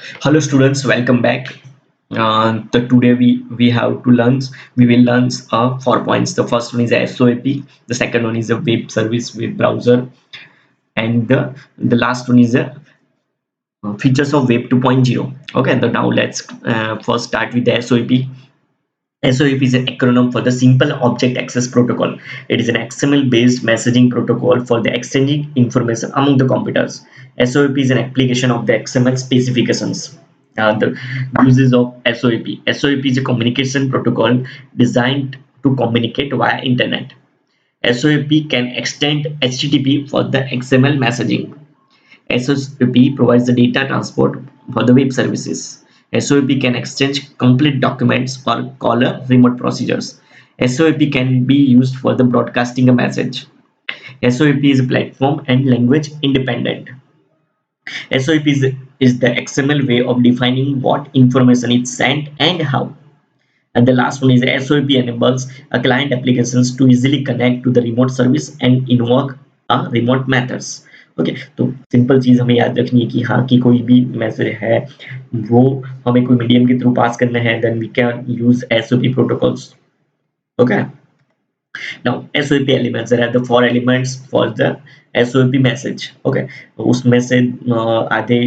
Hello students, welcome back. Today we have to learn. We will learn 4 points. The first one is a SOAP. The second one is a web service web browser, and the last one is a features of Web 2.0. Okay, so now let's first start with the SOAP. SOAP is an acronym for the Simple Object Access Protocol. It is an XML-based messaging protocol for the exchanging information among the computers. SOAP is an application of the XML specifications. The uses of SOAP. SOAP is a communication protocol designed to communicate via internet. SOAP can extend HTTP for the XML messaging. SOAP provides the data transport for the web services. SOAP can exchange complete documents or call a remote procedures. SOAP can be used for the broadcasting a message. SOAP is a platform and language independent. SOAP is the XML way of defining what information is sent and how. And the last one is SOAP enables a client applications to easily connect to the remote service and invoke a remote methods. Okay तो simple चीज हमें याद रखनी है कि हाँ कि कोई भी मैसेज है वो हमें कोई मीडियम के थ्रू पास करना है then we can use SOAP protocols. Okay, now SOAP elements, there are the four elements for the SOAP message. Okay, उसमें से आधे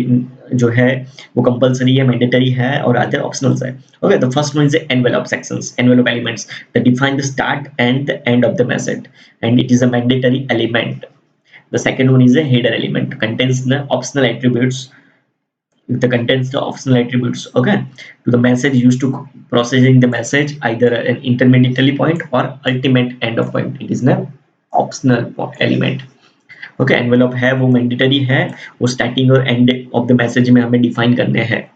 जो है वो कंपलसरी है, मैंडेटरी है और आधे ऑप्शनल है. Okay, the first one is the envelope sections, envelope elements that define the start and the end of the message, and it is a mandatory element. The second one is a header element, contains the optional attributes, the contains the optional attributes, okay, to the message used to processing the message, either an intermediary point or ultimate end of point. It is an optional element. Okay, envelope है वो mandatory है, वो starting और end of the message में हमें define करने हैं.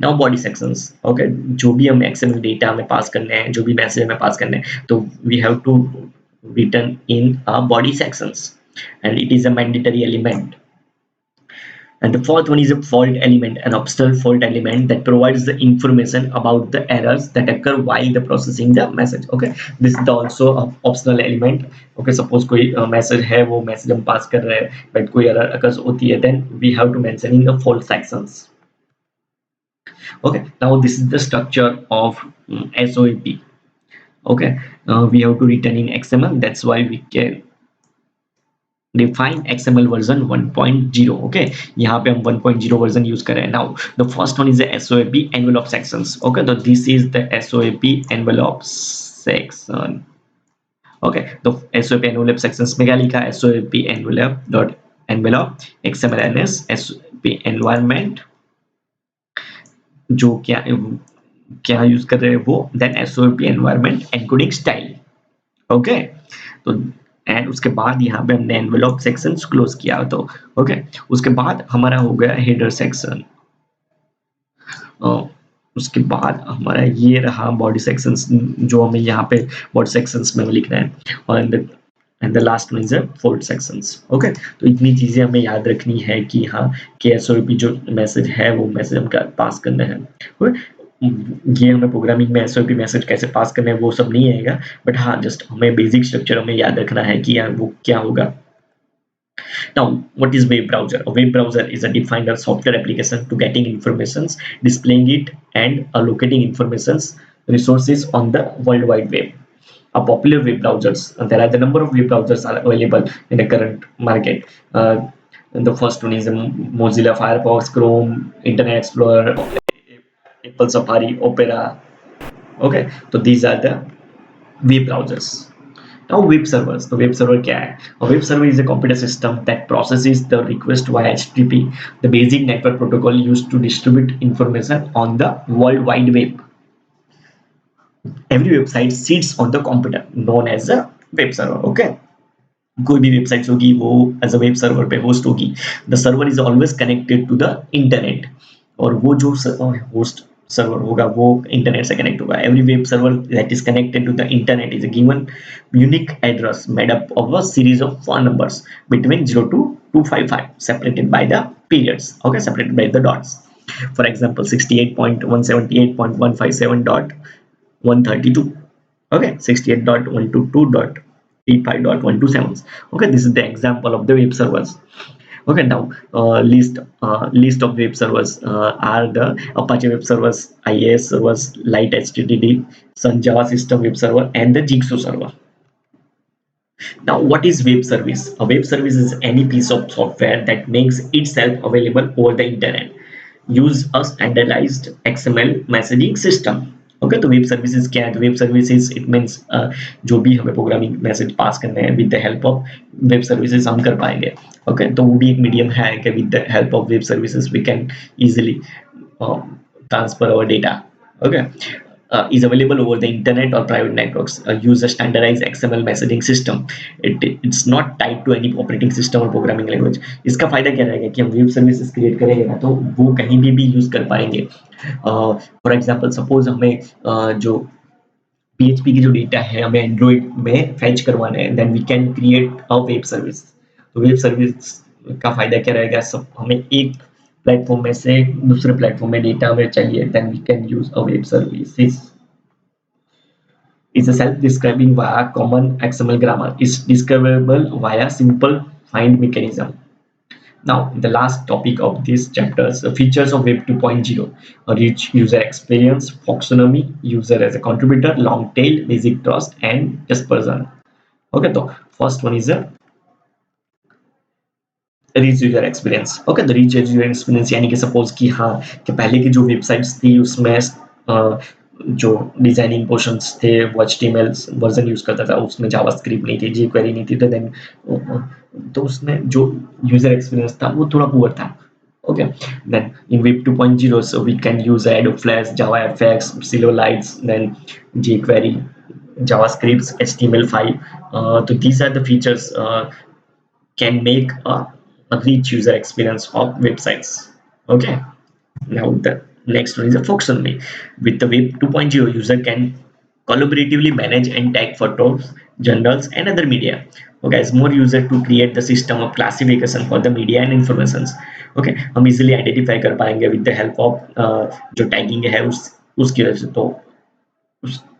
Now body sections. Okay, जो भी हमें एक्सएमएल डेटा हमें पास करने हैं, जो भी मैसेज हमें पास करने हैं, तो we have to return in body sections and it is a mandatory element. And the fourth one is a fault element, an optional fault element that provides the information about the errors that occur while the processing the message. Okay, this is also a optional element. Okay, suppose कोई message है, वो message हम pass कर रहे हैं, but कोई error occurs होती है, then we have to mention in the fault sections. Okay, now this is the structure of SOAP. Okay, we have to return in XML. That's why we can define XML version 1.0. okay, यहाँ पे हम 1.0 version use कर रहे हैं. Now the first one is the SOAP envelope sections. okay, so this is the SOAP envelope section. okay, the SOAP envelope sections में क्या लिखा है? SOAP envelope dot envelope XMLNS SOAP environment जो क्या क्या यूज कर रहे हैं वो, then SOAP environment encoding style. okay, तो एंड उसके बाद यहाँ पे हमने एनवेलप सेक्शन क्लोज किया. तो ओके, उसके बाद हमारा हो गया हेडर सेक्शन. उसके बाद हमारा ये रहा बॉडी सेक्शंस, जो हमें यहाँ पे बॉडी सेक्शंस में लिखना है, और and the last one is fold sections. Okay, तो इतनी चीजें हमें याद रखनी है कि हाँ कि एसओपी जो मैसेज है वो मैसेज हम पास करना है. ये हमें प्रोग्रामिंग में एसओपी मैसेज कैसे पास करना है वो सब नहीं आएगा, बट हाँ जस्ट हमें बेसिक स्ट्रक्चर हमें याद रखना है कि यार वो क्या होगा. Now, what is web browser? A web browser is a defined software application to getting informations, displaying it, and allocating informations resources on the World Wide Web. A popular web browsers. There are the number of web browsers are available in the current market. The first one is Mozilla Firefox, Chrome, Internet Explorer, Apple Safari, Opera. Okay, so these are the web browsers. Now web servers. The web server क्या है? A web server is a computer system that processes the request via HTTP, the basic network protocol used to distribute information on the World Wide Web. Every website sits on the computer, known as a web server. Okay. कोई भी website होगी वो as a web server पे host होगी. The server is always connected to the internet, और वो जो host server होगा वो इंटरनेट से कनेक्ट होगा. Every web server that is connected to the internet is given unique address made up of a series of 4 numbers between 0 to 255 separated by the periods. okay, separated by the dots. For example, 68.178.157.132. okay, 68.122.85.127. okay, this is the example of the web servers. Okay, now list of web servers are the Apache Web Servers, IIS servers, Light HTTP, Sun Java System Web Server, and the Jigsaw server. Now, what is web service? A web service is any piece of software that makes itself available over the internet. Use a standardized XML messaging system. Okay, तो web services क्या है? तो web services it means जो भी हमें programming message pass करने हैं with the help of web services हम कर पाएंगे. ओके, तो वो भी एक मीडियम है कि with the help of web services we can easily transfer our data. Okay, is available over the internet or private networks. Use a standardized XML messaging system. It's not tied to any operating system or programming language. इसका फायदा क्या रहेगा कि हम web services create करेंगे ना तो वो कहीं भी यूज कर पाएंगे. फॉर एग्जांपल सपोज हमें जो PHP की जो डेटा है हमें एंड्रॉइड में फैच करवाना है, then we can create a web service. तो वेब सर्विस का फायदा क्या रहेगा? सब हमें एक प्लेटफॉर्म में से दूसरे प्लेटफॉर्म में डेटा हमें चाहिए, then we can use a web service. Is a self-describing via common XML grammar. Is discoverable via simple find mechanism. Now, the last topic of this chapter is the features of Web 2.0. A rich user experience, taxonomy, user as a contributor, long tail, basic trust, and dispersion. Okay, so first one is a rich user experience. Okay, the rich user experience यानी कि suppose कि हाँ कि पहले की जो websites थी उसमें जो डिजाइनिंग पोर्शंस थे वो HTML वर्जन यूज करता था, उसमें जावास्क्रिप्ट नहीं थी, jQuery नहीं थी, तो देन तो उसमें जो यूजर एक्सपीरियंस था वो थोड़ा पुअर था. Okay, then in Web 2.0 so we can use Adobe Flash, JavaFX, Silverlights, then jQuery, JavaScript, HTML5. So these are the features can make a rich user experience of websites. Okay, now the next one is a taxonomy. With the Web 2.0, user can collaboratively manage and tag photos, journals, and other media. Okay, as more user to create the system of classification for the media and informations. Okay, हम easily identify कर पाएंगे with the help of जो tagging है उसकी वजह से. तो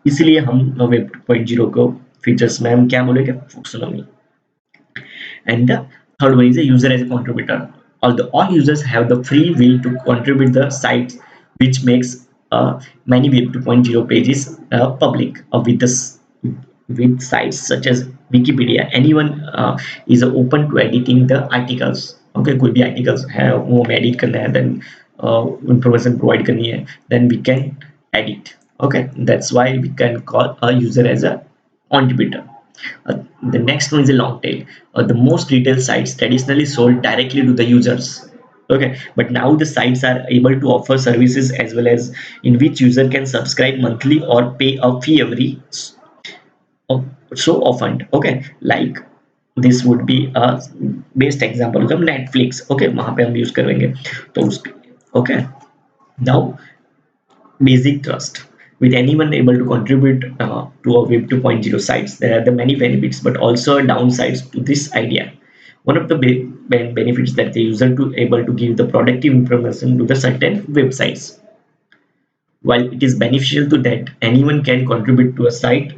इसलिए हम Web 2.0 को फीचर्स में हम क्या बोलेंगे? taxonomy. And the third one is a user as a contributor. Although all users have the free will to contribute the sites, which makes many Web 2.0 pages public. With sites such as Wikipedia, anyone is open to editing the articles. Okay, कोई भी articles है वो हमें edit करना है, then information provide करनी है, then we can edit. Okay, that's why we can call a user as a contributor. The next one is a long tail. The most retail sites traditionally sold directly to the users. Okay, but now the sites are able to offer services as well as in which user can subscribe monthly or pay a fee every so often. Okay, like this would be a best example of Netflix. Okay, वहाँ पे हम use करेंगे तो उस okay. Now basic trust. With anyone able to contribute to a Web 2.0 sites, there are the many benefits, but also downsides to this idea. One of the benefits that the user to able to give the productive information to the certain websites. While it is beneficial to that anyone can contribute to a site,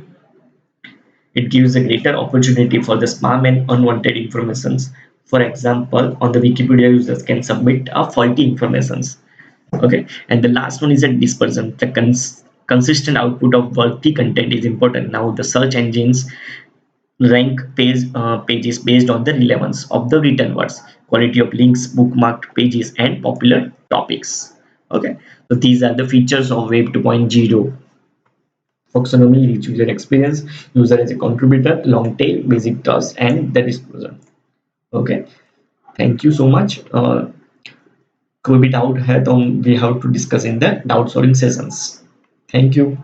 it gives a greater opportunity for the spam and unwanted informations. For example, on the Wikipedia, users can submit a faulty informations. Okay, and the last one is a dispersion. The consistent output of worthy content is important. Now the search engines rank pages based on the relevance of the written words, quality of links, bookmarked pages, and popular topics. Okay, so these are the features of Web 2.0. Taxonomy, rich user experience, user as a contributor, long tail, basic tasks, and the dispersion. Okay, thank you so much. कोई भी doubt है तो we have to discuss in the doubt solving sessions. Thank you.